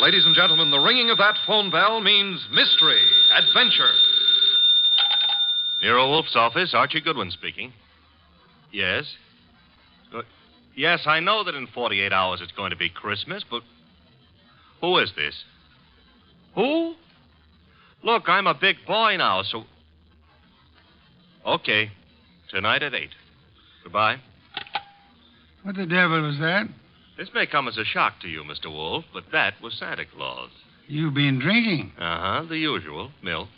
Ladies and gentlemen, the ringing of that phone bell means mystery, adventure. Nero Wolfe's office, Archie Goodwin speaking. Yes? Yes, I know that in 48 hours it's going to be Christmas, but who is this? Who? Look, I'm a big boy now, so... Okay. Tonight at 8. Goodbye. What the devil was that? This may come as a shock to you, Mr. Wolfe, but that was Santa Claus. You've been drinking. Uh-huh, the usual, milk.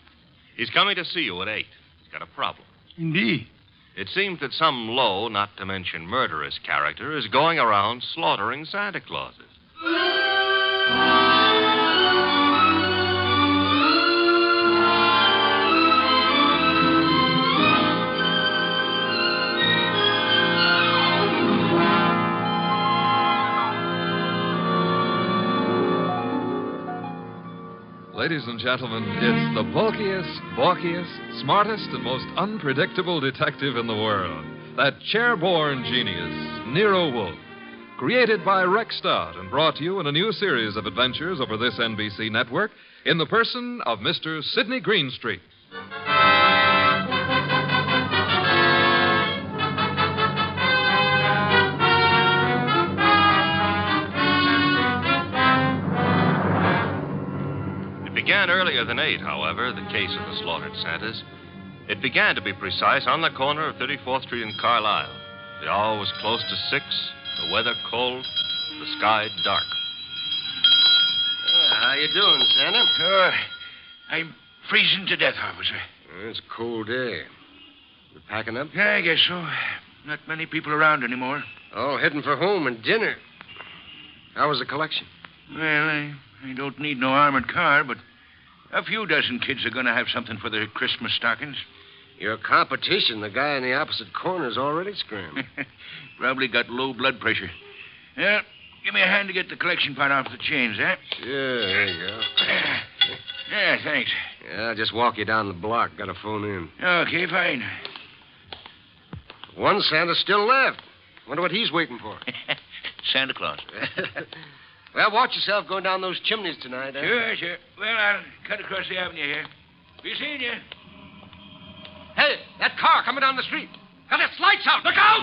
He's coming to see you at 8. He's got a problem. Indeed. It seems that some low, not to mention murderous character is going around slaughtering Santa Clauses. Ladies and gentlemen, it's the bulkiest, balkiest, smartest, and most unpredictable detective in the world. That chair-born genius, Nero Wolfe. Created by Rex Stout and brought to you in a new series of adventures over this NBC network in the person of Mr. Sidney Greenstreet. Began earlier than 8, however, the case of the slaughtered Santas. It began, to be precise, on the corner of 34th Street and Carlisle. The hour was close to 6, the weather cold, the sky dark. How you doing, Santa? I'm freezing to death, officer. It's a cold day. You packing up? Yeah, I guess so. Not many people around anymore. Oh, heading for home and dinner. How was the collection? Well, I don't need no armored car, but a few dozen kids are going to have something for their Christmas stockings. Your competition, the guy in the opposite corner, is already screaming. Probably got low blood pressure. Yeah, give me a hand to get the collection pot off the chains, eh? Sure, there you go. Yeah, thanks. Yeah, I'll just walk you down the block. Got a phone in. Okay, fine. One Santa's still left. Wonder what he's waiting for. Santa Claus. Well, watch yourself going down those chimneys tonight, eh? Sure. Well, I'll cut across the avenue here. Be seeing you. Hey, that car coming down the street. Got its lights out. Look out!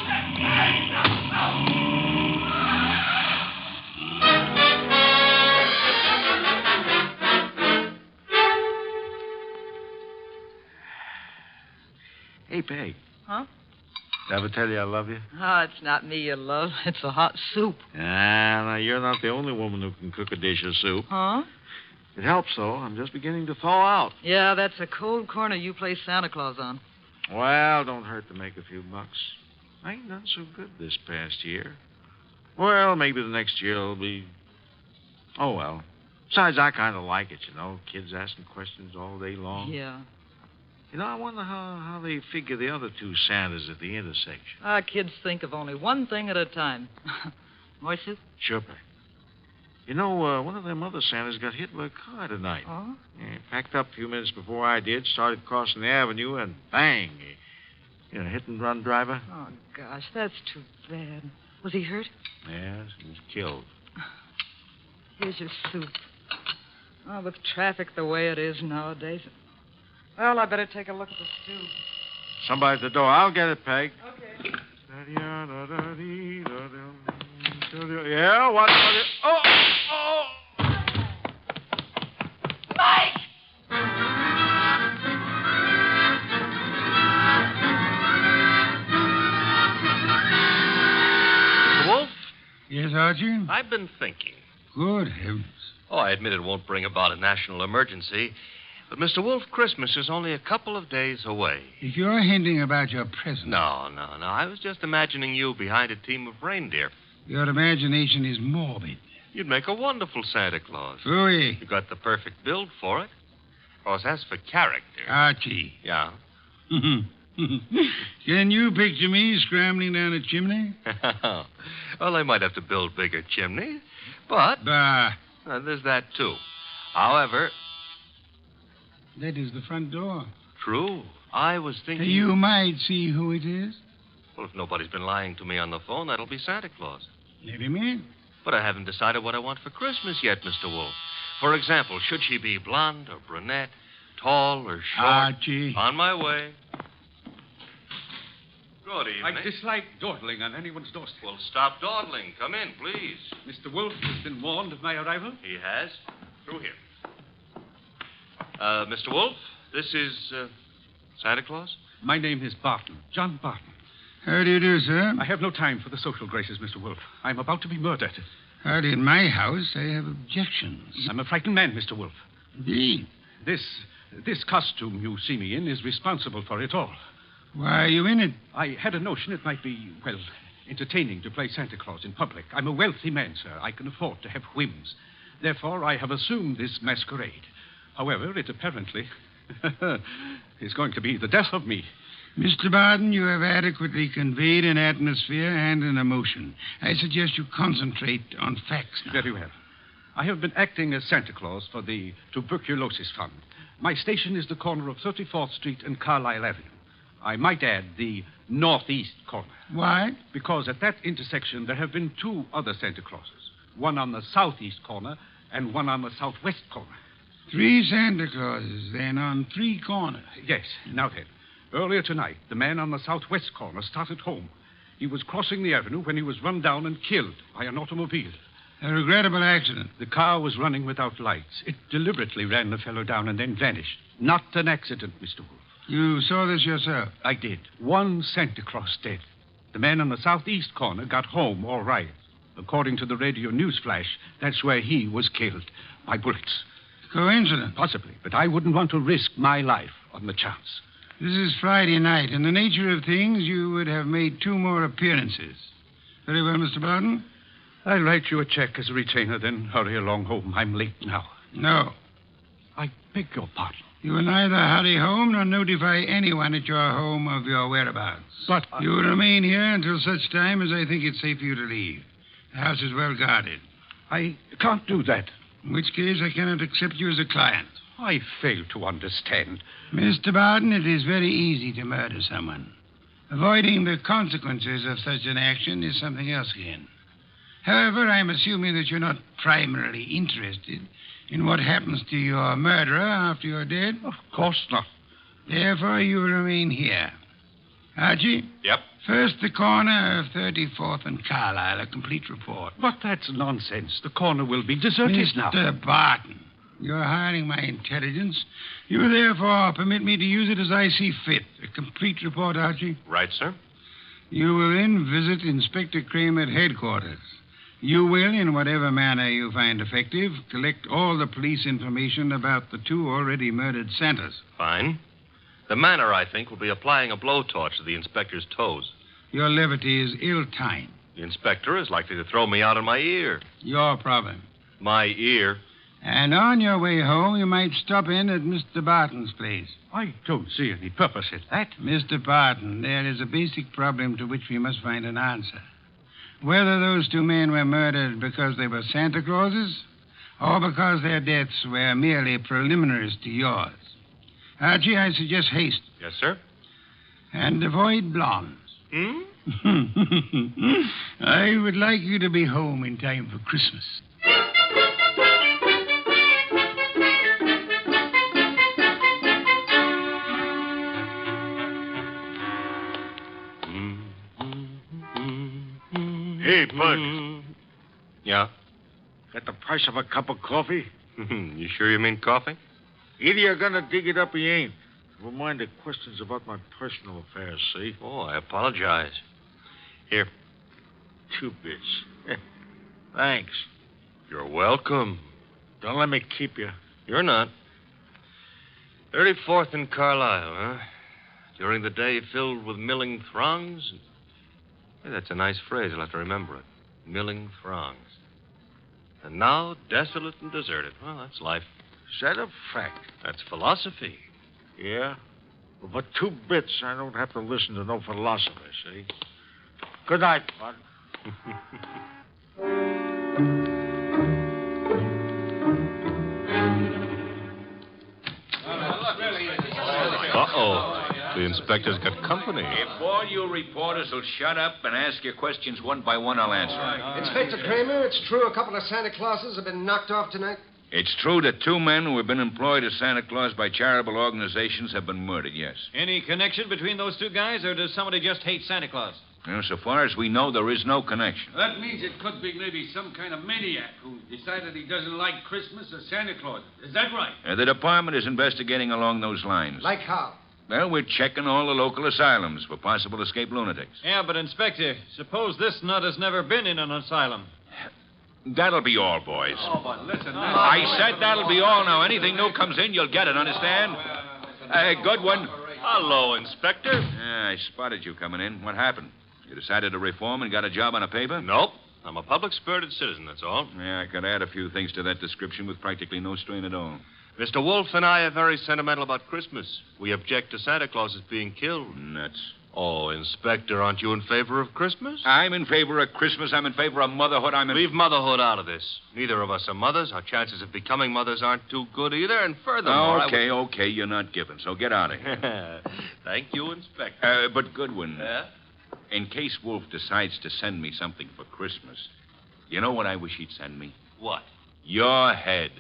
Hey, Peg. Huh? Did I ever tell you I love you? Oh, it's not me you love. It's the hot soup. Now, you're not the only woman who can cook a dish of soup. Huh? It helps, though. I'm just beginning to thaw out. Yeah, that's a cold corner you play Santa Claus on. Well, don't hurt to make a few bucks. I ain't done so good this past year. Well, maybe the next year will be... Oh, well. Besides, I kind of like it, you know. Kids asking questions all day long. Yeah. You know, I wonder how they figure the other two Santas at the intersection. Our kids think of only one thing at a time. More soup? Sure, Peg. You know, one of them other Santas got hit by a car tonight. Oh? Yeah, packed up a few minutes before I did, started crossing the avenue, and bang. Hit-and-run driver. Oh, gosh, that's too bad. Was he hurt? Yes, he was killed. Here's your soup. Oh, with traffic the way it is nowadays. Well, I better take a look at the stew. Somebody at the door. I'll get it, Peg. Okay. Yeah, what? Oh! Mike! Wolfe? Yes, Archie? I've been thinking. Good heavens. Oh, I admit it won't bring about a national emergency. But, Mr. Wolfe, Christmas is only a couple of days away. If you're hinting about your present... No. I was just imagining you behind a team of reindeer. Your imagination is morbid. You'd make a wonderful Santa Claus. Phooey. You got the perfect build for it. Of course, as for character... Archie. Yeah? Can you picture me scrambling down a chimney? Well, they might have to build bigger chimneys, but... Bah. There's that, too. However... That is the front door. True. I was thinking... You might see who it is. Well, if nobody's been lying to me on the phone, that'll be Santa Claus. Let him in. But I haven't decided what I want for Christmas yet, Mr. Wolfe. For example, should she be blonde or brunette, tall or short? Archie. On my way. Good evening. I dislike dawdling on anyone's doorstep. Well, stop dawdling. Come in, please. Mr. Wolfe has been warned of my arrival. He has. Through here. Mr. Wolfe, this is Santa Claus? My name is Barton, John Barton. How do you do, sir? I have no time for the social graces, Mr. Wolfe. I'm about to be murdered. Howdy, in my house, I have objections. I'm a frightened man, Mr. Wolfe. Indeed. This costume you see me in is responsible for it all. Why are you in it? I had a notion it might be, well, entertaining to play Santa Claus in public. I'm a wealthy man, sir. I can afford to have whims. Therefore, I have assumed this masquerade. However, it apparently is going to be the death of me. Mr. Barton, you have adequately conveyed an atmosphere and an emotion. I suggest you concentrate on facts now. Very well. I have been acting as Santa Claus for the Tuberculosis Fund. My station is the corner of 34th Street and Carlisle Avenue. I might add the northeast corner. Why? Because at that intersection there have been two other Santa Clauses. One on the southeast corner and one on the southwest corner. 3 Santa Clauses, then, on 3 corners. Yes. Now then, earlier tonight, the man on the southwest corner started home. He was crossing the avenue when he was run down and killed by an automobile. A regrettable accident. The car was running without lights. It deliberately ran the fellow down and then vanished. Not an accident, Mr. Wolfe. You saw this yourself? I did. One Santa Claus dead. The man on the southeast corner got home all right. According to the radio news flash, that's where he was killed by bullets. Coincidence? Possibly, but I wouldn't want to risk my life on the chance. This is Friday night. In the nature of things, you would have made 2 more appearances. Very well, Mr. Barton. I'll write you a check as a retainer, then hurry along home. I'm late now. No. I beg your pardon. You will neither hurry home nor notify anyone at your home of your whereabouts. But you will remain here until such time as I think it's safe for you to leave. The house is well guarded. I can't do that. In which case, I cannot accept you as a client. I fail to understand. Mr. Barton, it is very easy to murder someone. Avoiding the consequences of such an action is something else again. However, I'm assuming that you're not primarily interested in what happens to your murderer after you're dead. Of course not. Therefore, you will remain here. Archie? Yep. First, the corner of 34th and Carlisle, a complete report. But that's nonsense. The corner will be deserted now. Mr. Barton, you're hiring my intelligence. You will therefore permit me to use it as I see fit. A complete report, Archie. Right, sir. You will then visit Inspector Kramer at headquarters. You will, in whatever manner you find effective, collect all the police information about the 2 already murdered Santas. Fine. The manner, I think, will be applying a blowtorch to the inspector's toes. Your levity is ill-timed. The inspector is likely to throw me out of my ear. Your problem. My ear? And on your way home, you might stop in at Mr. Barton's place. I don't see any purpose in that. Mr. Barton, there is a basic problem to which we must find an answer. Whether those 2 men were murdered because they were Santa Clauses or because their deaths were merely preliminaries to yours. Archie, I suggest haste. Yes, sir. And avoid blondes. I would like you to be home in time for Christmas. Hey, Bud. Yeah? Got the price of a cup of coffee? You sure you mean coffee? Either you're gonna dig it up or you ain't. Never mind the questions about my personal affairs, see? Oh, I apologize. Here. 2 bits. Thanks. You're welcome. Don't let me keep you. You're not. 34th and Carlisle, huh? During the day filled with milling throngs? Hey, that's a nice phrase. I'll have to remember it. Milling throngs. And now, desolate and deserted. Well, that's life. Is that a fact? That's philosophy. Yeah? Well, for 2 bits, I don't have to listen to no philosopher, see? Good night, Bud. Uh-oh. The inspector's got company. If all you reporters will shut up and ask your questions one by one, I'll answer them. Inspector Kramer, it's true a couple of Santa Clauses have been knocked off tonight? It's true that 2 men who have been employed as Santa Claus by charitable organizations have been murdered, yes. Any connection between those 2 guys, or does somebody just hate Santa Claus? Well, so far as we know, there is no connection. That means it could be maybe some kind of maniac who decided he doesn't like Christmas or Santa Claus. Is that right? The department is investigating along those lines. Like how? Well, we're checking all the local asylums for possible escaped lunatics. Yeah, but, Inspector, suppose this nut has never been in an asylum. That'll be all, boys. Oh, but listen. I said that'll be all now. Anything new comes in, you'll get it, understand? Goodwin. Hello, Inspector. I spotted you coming in. What happened? You decided to reform and got a job on a paper? Nope. I'm a public-spirited citizen, that's all. Yeah, I could add a few things to that description with practically no strain at all. Mr. Wolfe and I are very sentimental about Christmas. We object to Santa Claus being killed. Nuts. Oh, Inspector, aren't you in favor of Christmas? I'm in favor of Christmas. I'm in favor of motherhood. Leave motherhood out of this. Neither of us are mothers. Our chances of becoming mothers aren't too good either. And furthermore, Okay, you're not giving, so get out of here. Thank you, Inspector. But Goodwin, Yeah? in case Wolfe decides to send me something for Christmas, you know what I wish he'd send me? What? Your head.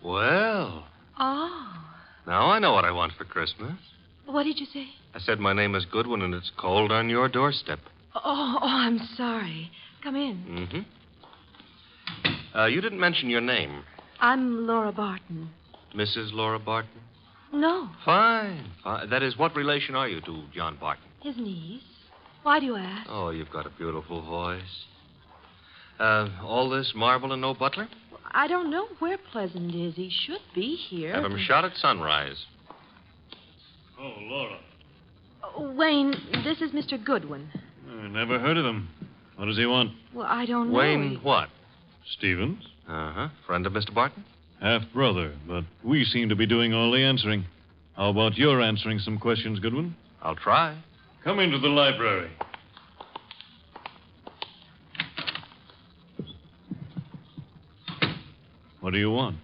Well, Oh. now I know what I want for Christmas. What did you say? I said my name is Goodwin and it's cold on your doorstep. Oh, I'm sorry. Come in. Mm-hmm. You didn't mention your name. I'm Laura Barton. Mrs. Laura Barton? No, Fine. That is, what relation are you to John Barton? his niece. Why do you ask? Oh, you've got a beautiful voice. All this marble and no butler? I don't know where Pleasant is. He should be here. Have him shot at sunrise. Oh, Laura. Wayne, this is Mr. Goodwin. I never heard of him. What does he want? Well, I don't know. Wayne what? Stevens? Uh-huh. Friend of Mr. Barton? Half-brother, but we seem to be doing all the answering. How about your answering some questions, Goodwin? I'll try. Come into the library. What do you want?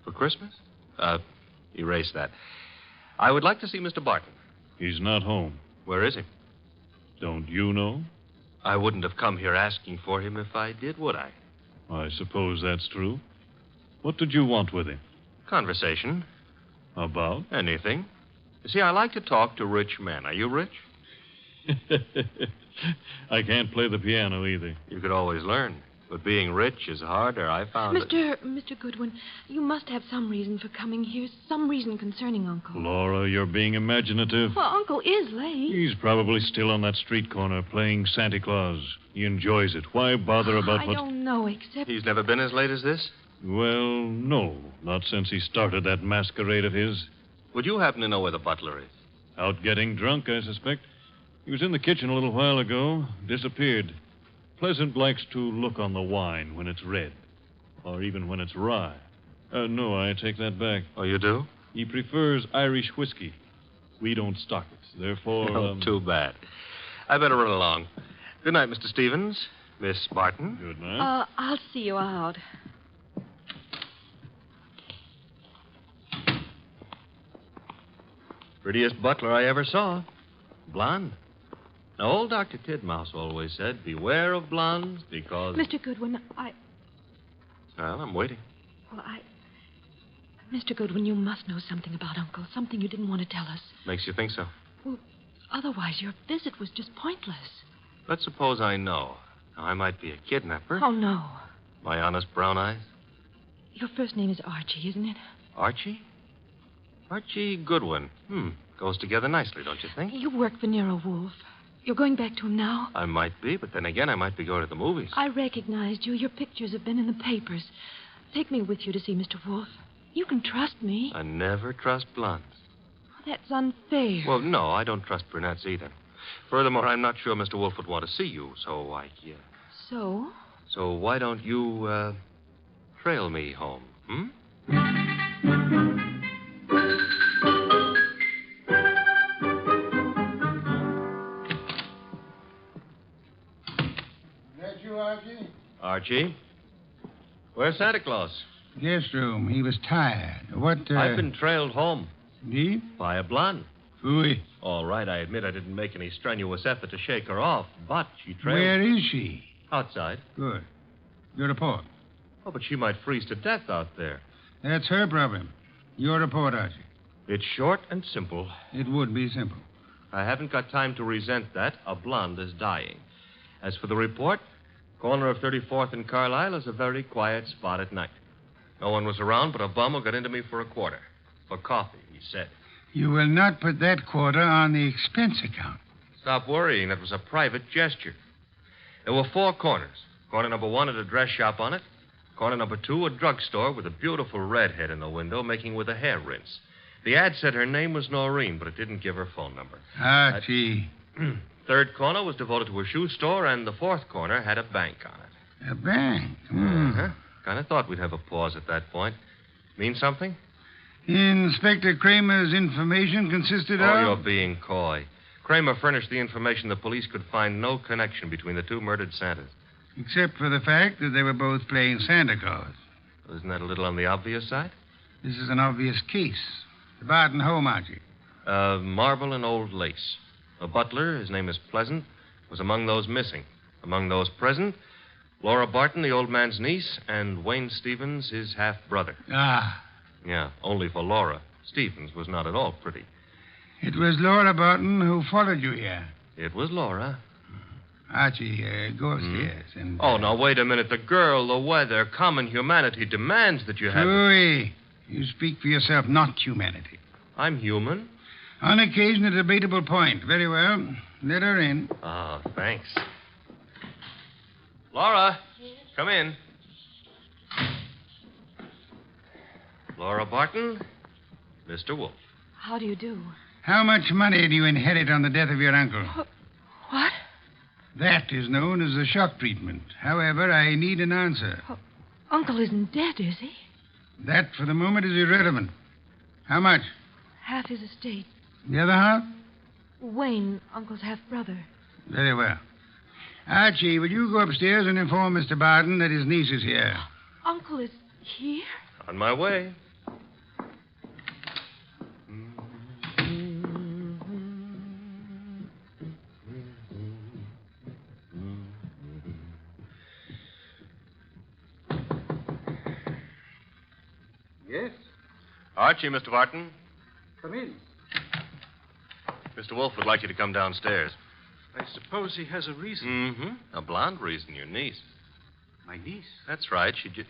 For Christmas? Erase that. I would like to see Mr. Barton. He's not home. Where is he? Don't you know? I wouldn't have come here asking for him if I did, would I? I suppose that's true. What did you want with him? Conversation. About? Anything. You see, I like to talk to rich men. Are you rich? I can't play the piano either. You could always learn. But being rich is harder, I found it. Mr. Goodwin, you must have some reason for coming here, some reason concerning Uncle. Laura, you're being imaginative. Well, Uncle is late. He's probably still on that street corner playing Santa Claus. He enjoys it. Why bother about I what... don't know, except... He's never been as late as this? Well, no. Not since he started that masquerade of his. Would you happen to know where the butler is? Out getting drunk, I suspect. He was in the kitchen a little while ago. Disappeared. Pleasant likes to look on the wine when it's red. Or even when it's rye. No, I take that back. Oh, you do? He prefers Irish whiskey. We don't stock it. Therefore... Oh, too bad. I better run along. Good night, Mr. Stevens. Miss Barton. Good night. I'll see you out. Prettiest butler I ever saw. Blonde. Now, old Dr. Tidmouse always said, beware of blondes because... Mr. Goodwin, Well, I'm waiting. Mr. Goodwin, you must know something about Uncle, something you didn't want to tell us. Makes you think so? Well, otherwise your visit was just pointless. Let's suppose I know. Now, I might be a kidnapper. Oh, no. My honest brown eyes. Your first name is Archie, isn't it? Archie? Archie Goodwin. Goes together nicely, don't you think? You work for Nero Wolfe. You're going back to him now? I might be, but then again, I might be going to the movies. I recognized you. Your pictures have been in the papers. Take me with you to see Mr. Wolfe. You can trust me. I never trust blondes. That's unfair. Well, no, I don't trust brunettes either. Furthermore, I'm not sure Mr. Wolfe would want to see you, so So? So why don't you, trail me home, That you, Archie? Archie? Where's Santa Claus? Guest room. He was tired. What, I've been trailed home. Indeed? By a blonde. Phooey. All right, I admit I didn't make any strenuous effort to shake her off, but she trailed... Where is she? Outside. Good. Your report. Oh, but she might freeze to death out there. That's her problem. Your report, Archie. It's short and simple. It would be simple. I haven't got time to resent that. A blonde is dying. As for the report, corner of 34th and Carlisle is a very quiet spot at night. No one was around but a bum who got into me for a quarter. For coffee, he said. You will not put that quarter on the expense account. Stop worrying. That was a private gesture. There were 4 corners. Corner number 1 had a dress shop on it. Corner number 2, a drugstore with a beautiful redhead in the window making with a hair rinse. The ad said her name was Noreen, but it didn't give her phone number. Archie. 3rd corner was devoted to a shoe store, and the 4th corner had a bank on it. A bank? Uh-huh. Kind of thought we'd have a pause at that point. Mean something? Inspector Kramer's information consisted of... Oh, you're being coy. Kramer furnished the information the police could find no connection between the 2 murdered Santas. Except for the fact that they were both playing Santa Claus. Isn't that a little on the obvious side? This is an obvious case. The Barton home, Archie. Marble and old lace. A butler, his name is Pleasant, was among those missing. Among those present, Laura Barton, the old man's niece, and Wayne Stevens, his half-brother. Ah. Yeah, only for Laura. Stevens was not at all pretty. It was Laura Barton who followed you here. It was Laura. Archie, go upstairs and... Oh, now, wait a minute. The girl, the weather, common humanity demands that you have... Louis, you speak for yourself, not humanity. I'm human. On occasion, a debatable point. Very well. Let her in. Oh, thanks. Laura, come in. Laura Barton, Mr. Wolfe. How do you do? How much money do you inherit on the death of your uncle? What? That is known as the shock treatment. However, I need an answer. Uncle isn't dead, is he? That, for the moment, is irrelevant. How much? Half his estate. The other half? Wayne, Uncle's half-brother. Very well. Archie, will you go upstairs and inform Mr. Barton that his niece is here? Uncle is here? On my way. Yes? Archie, Mr. Barton. Come in. Mr. Wolfe would like you to come downstairs. I suppose he has a reason. Mm-hmm. A blonde reason, your niece. My niece? That's right. She just...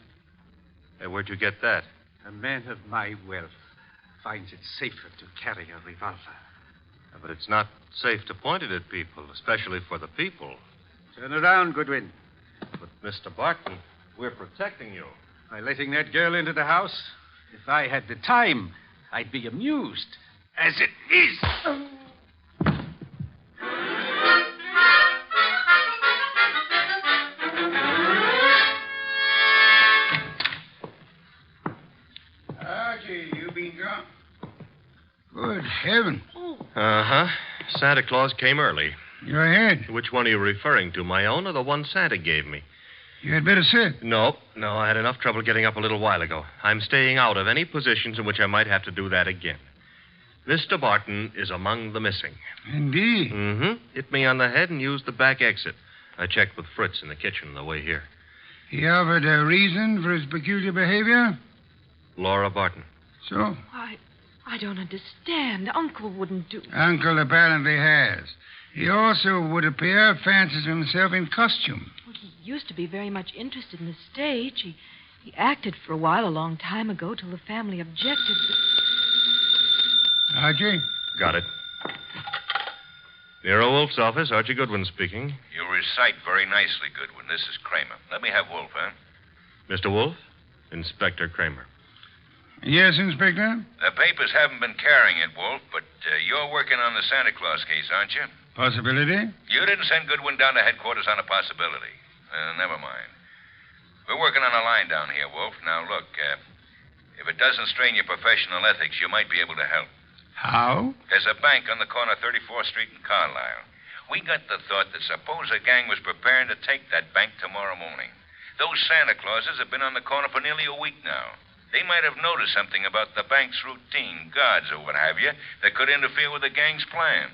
Hey, where'd you get that? A man of my wealth finds it safer to carry a revolver. But it's not safe to point it at people, especially for the people. Turn around, Goodwin. But, Mr. Barton, we're protecting you. By letting that girl into the house? If I had the time, I'd be amused. As it is... Archie, you been drunk? Good heaven. Uh-huh. Santa Claus came early. Your head. Which one are you referring to, my own or the one Santa gave me? You had better sit. No, I had enough trouble getting up a little while ago. I'm staying out of any positions in which I might have to do that again. Mr. Barton is among the missing. Indeed. Mm-hmm. Hit me on the head and used the back exit. I checked with Fritz in the kitchen on the way here. He offered a reason for his peculiar behavior? Laura Barton. So? I don't understand. Uncle wouldn't do... Uncle apparently has. He also, would appear, fancies himself in costume. Well, he used to be very much interested in the stage. He acted for a while a long time ago till the family objected. Archie? Got it. Nero Wolfe's office, Archie Goodwin speaking. You recite very nicely, Goodwin. This is Kramer. Let me have Wolfe, huh? Mr. Wolfe? Inspector Kramer. Yes, Inspector? The papers haven't been carrying it, Wolfe, but you're working on the Santa Claus case, aren't you? Possibility? You didn't send Goodwin down to headquarters on a possibility. Never mind. We're working on a line down here, Wolfe. Now, look, if it doesn't strain your professional ethics, you might be able to help. How? There's a bank on the corner of 34th Street and Carlisle. We got the thought that suppose a gang was preparing to take that bank tomorrow morning. Those Santa Clauses have been on the corner for nearly a week now. They might have noticed something about the bank's routine, guards or what have you, that could interfere with the gang's plan.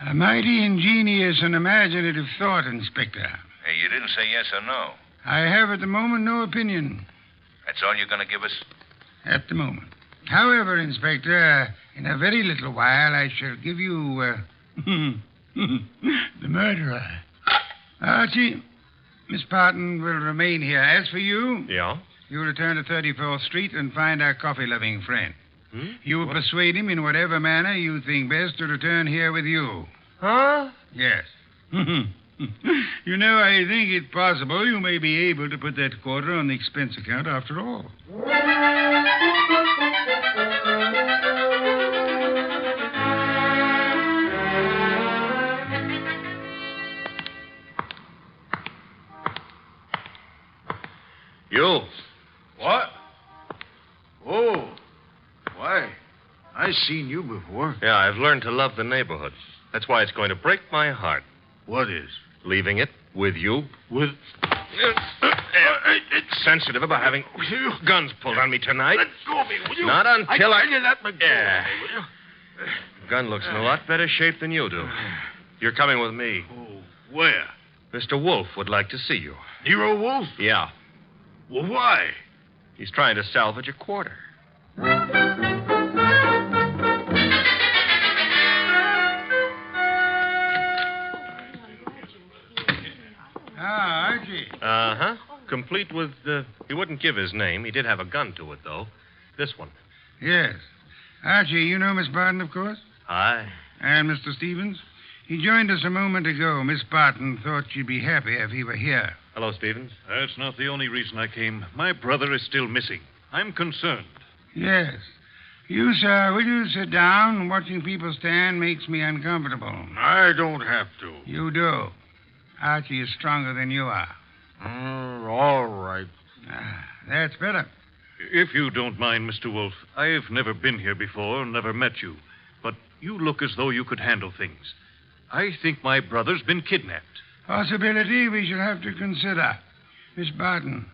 A mighty ingenious and imaginative thought, Inspector. Hey, you didn't say yes or no. I have at the moment no opinion. That's all you're going to give us? At the moment. However, Inspector, in a very little while I shall give you, the murderer. Archie, Miss Parton will remain here. As for you... Yeah? You will return to 34th Street and find our coffee-loving friend. You will persuade him in whatever manner you think best to return here with you. Huh? Yes. You know, I think it possible you may be able to put that quarter on the expense account after all. You. What? Oh. Why, I've seen you before. Yeah, I've learned to love the neighborhood. That's why it's going to break my heart. What is? Leaving it with you. With... It's sensitive about having guns pulled on me tonight. Let go of me, will you? Not until I tell you that, McGill. Yeah. Will you? Gun looks in a lot better shape than you do. You're coming with me. Oh, where? Mr. Wolfe would like to see you. Nero Wolfe? Yeah. Well, why? He's trying to salvage a quarter. Archie. Uh-huh. Complete with, he wouldn't give his name. He did have a gun to it, though. This one. Yes. Archie, you know Miss Barton, of course? Aye. And Mr. Stevens? He joined us a moment ago. Miss Barton thought she'd be happy if he were here. Hello, Stevens. That's not the only reason I came. My brother is still missing. I'm concerned. Yes. You, sir, will you sit down? Watching people stand makes me uncomfortable. I don't have to. You do. Archie is stronger than you are. All right. That's better. If you don't mind, Mr. Wolfe, I've never been here before, never met you. But you look as though you could handle things. I think my brother's been kidnapped. Possibility we shall have to consider. Miss Barton,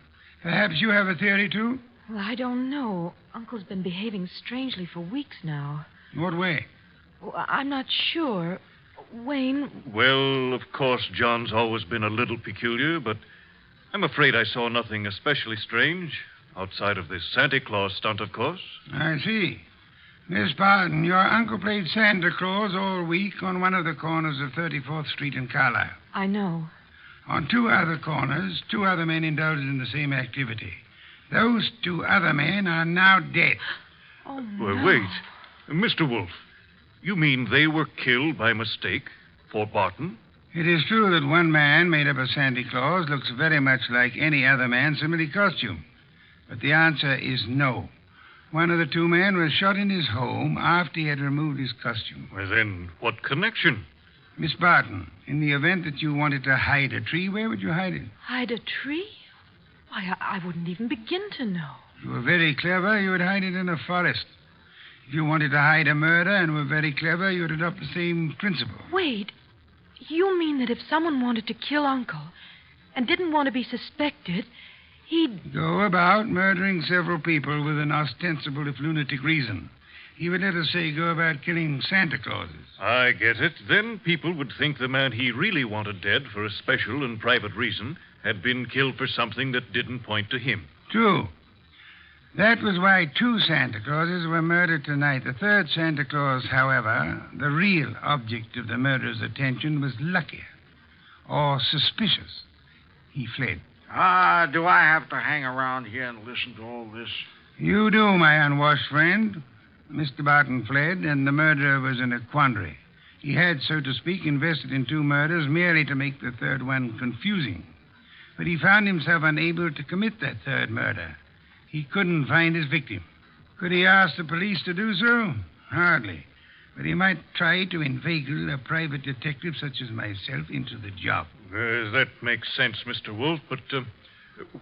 perhaps you have a theory, too? Well, I don't know. Uncle's been behaving strangely for weeks now. What way? Oh, I'm not sure. Wayne... Well, of course, John's always been a little peculiar, but I'm afraid I saw nothing especially strange, outside of this Santa Claus stunt, of course. I see. Miss Barton, your uncle played Santa Claus all week on one of the corners of 34th Street in Carlisle. I know. On two other corners, two other men indulged in the same activity. Those two other men are now dead. Oh, no. Well, wait. Mr. Wolfe, you mean they were killed by mistake? Fort Barton? It is true that one man made up as Santa Claus looks very much like any other man similarly costumed. But the answer is no. One of the two men was shot in his home after he had removed his costume. Well, then, what connection? Miss Barton, in the event that you wanted to hide a tree, where would you hide it? Hide a tree? Why, I wouldn't even begin to know. If you were very clever, you would hide it in a forest. If you wanted to hide a murder and were very clever, you would adopt the same principle. Wait. You mean that if someone wanted to kill Uncle and didn't want to be suspected, he'd... Go about murdering several people with an ostensible, if lunatic, reason. He would, let us say, go about killing Santa Clauses. I get it. Then people would think the man he really wanted dead for a special and private reason had been killed for something that didn't point to him. True. That was why two Santa Clauses were murdered tonight. The third Santa Claus, however, the real object of the murderer's attention, was luckier or suspicious. He fled. Do I have to hang around here and listen to all this? You do, my unwashed friend. Mr. Barton fled, and the murderer was in a quandary. He had, so to speak, invested in two murders merely to make the third one confusing. But he found himself unable to commit that third murder. He couldn't find his victim. Could he ask the police to do so? Hardly. But he might try to inveigle a private detective such as myself into the job. That makes sense, Mr. Wolfe, but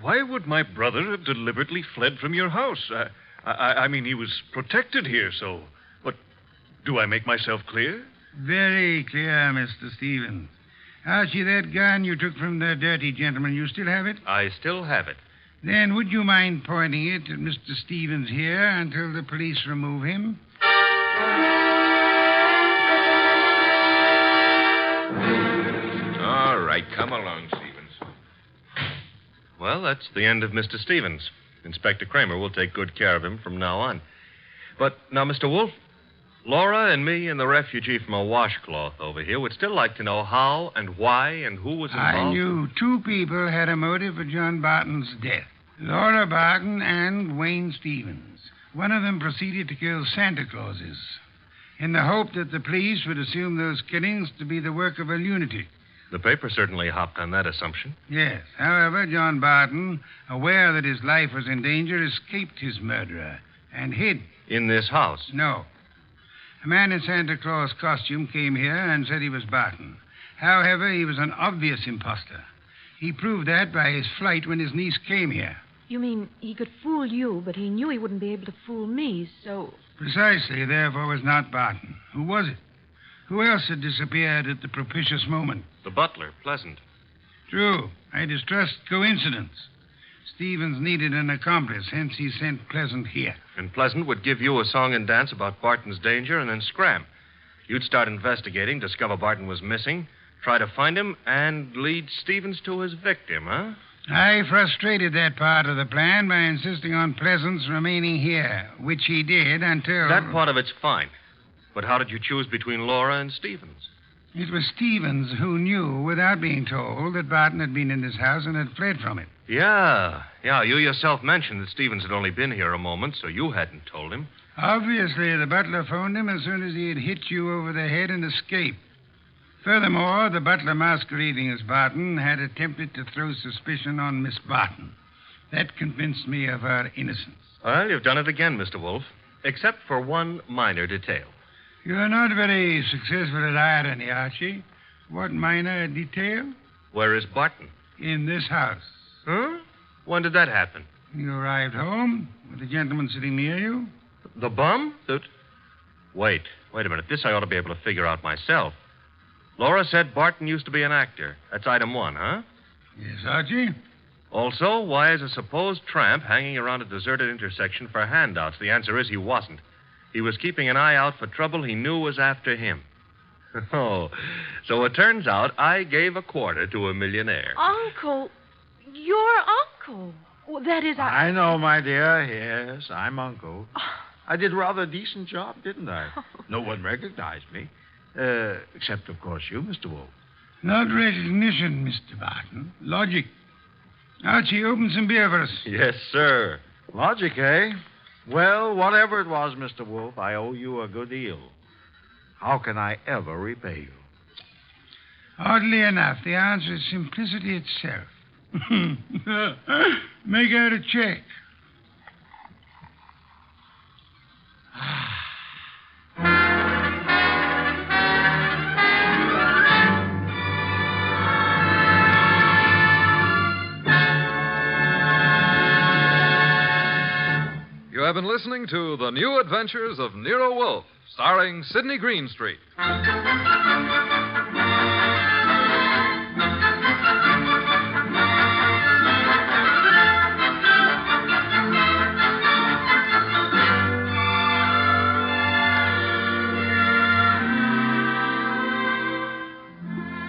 why would my brother have deliberately fled from your house? I mean, he was protected here, so... But do I make myself clear? Very clear, Mr. Stevens. Archie, that gun you took from the dirty gentleman, you still have it? I still have it. Then would you mind pointing it at Mr. Stevens here until the police remove him? All right, come along, Stevens. Well, that's the end of Mr. Stevens. Inspector Kramer will take good care of him from now on. But now, Mr. Wolfe, Laura and me and the refugee from a washcloth over here would still like to know how and why and who was involved. I knew two people had a motive for John Barton's death. Laura Barton and Wayne Stevens. One of them proceeded to kill Santa Clauses in the hope that the police would assume those killings to be the work of a lunatic. The paper certainly hopped on that assumption. Yes. However, John Barton, aware that his life was in danger, escaped his murderer and hid. In this house? No. A man in Santa Claus costume came here and said he was Barton. However, he was an obvious imposter. He proved that by his flight when his niece came here. You mean he could fool you, but he knew he wouldn't be able to fool me, so... Precisely, therefore, was not Barton. Who was it? Who else had disappeared at the propitious moment? The butler, Pleasant. True. I distrust coincidence. Stevens needed an accomplice, hence he sent Pleasant here. And Pleasant would give you a song and dance about Barton's danger and then scram. You'd start investigating, discover Barton was missing, try to find him, and lead Stevens to his victim, huh? I frustrated that part of the plan by insisting on Pleasant's remaining here, which he did until... That part of it's fine. But how did you choose between Laura and Stevens? It was Stevens who knew, without being told, that Barton had been in this house and had fled from it. Yeah. You yourself mentioned that Stevens had only been here a moment, so you hadn't told him. Obviously, the butler phoned him as soon as he had hit you over the head and escaped. Furthermore, the butler masquerading as Barton had attempted to throw suspicion on Miss Barton. That convinced me of her innocence. Well, you've done it again, Mr. Wolfe, except for one minor detail. You're not very successful at irony, Archie. What minor detail? Where is Barton? In this house. Huh? When did that happen? You arrived home with a gentleman sitting near you. The bum? Wait a minute. This I ought to be able to figure out myself. Laura said Barton used to be an actor. That's item one, huh? Yes, Archie. Also, why is a supposed tramp hanging around a deserted intersection for handouts? The answer is he wasn't. He was keeping an eye out for trouble he knew was after him. Oh, so it turns out I gave a quarter to a millionaire. Uncle, your uncle. Well, that is... I know, my dear. Yes, I'm Uncle. I did a rather decent job, didn't I? No one recognized me. Except, of course, you, Mr. Wolfe. Not recognition, Mr. Barton. Logic. Archie, open some beer for us. Yes, sir. Logic, eh? Well, whatever it was, Mr. Wolfe, I owe you a good deal. How can I ever repay you? Oddly enough, the answer is simplicity itself. Make out a check. You have been listening to The New Adventures of Nero Wolfe, starring Sidney Greenstreet.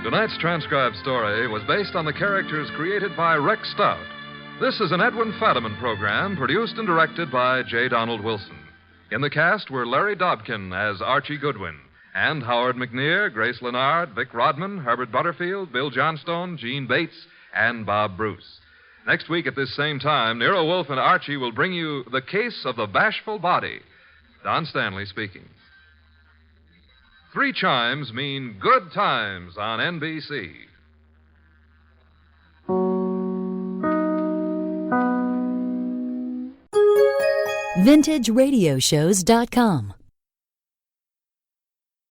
Tonight's transcribed story was based on the characters created by Rex Stout. This is an Edwin Fadiman program produced and directed by J. Donald Wilson. In the cast were Larry Dobkin as Archie Goodwin, and Howard McNear, Grace Lennard, Vic Rodman, Herbert Butterfield, Bill Johnstone, Gene Bates, and Bob Bruce. Next week at this same time, Nero Wolfe and Archie will bring you The Case of the Bashful Body. Don Stanley speaking. 3 chimes mean good times on NBC. VintageRadioshows.com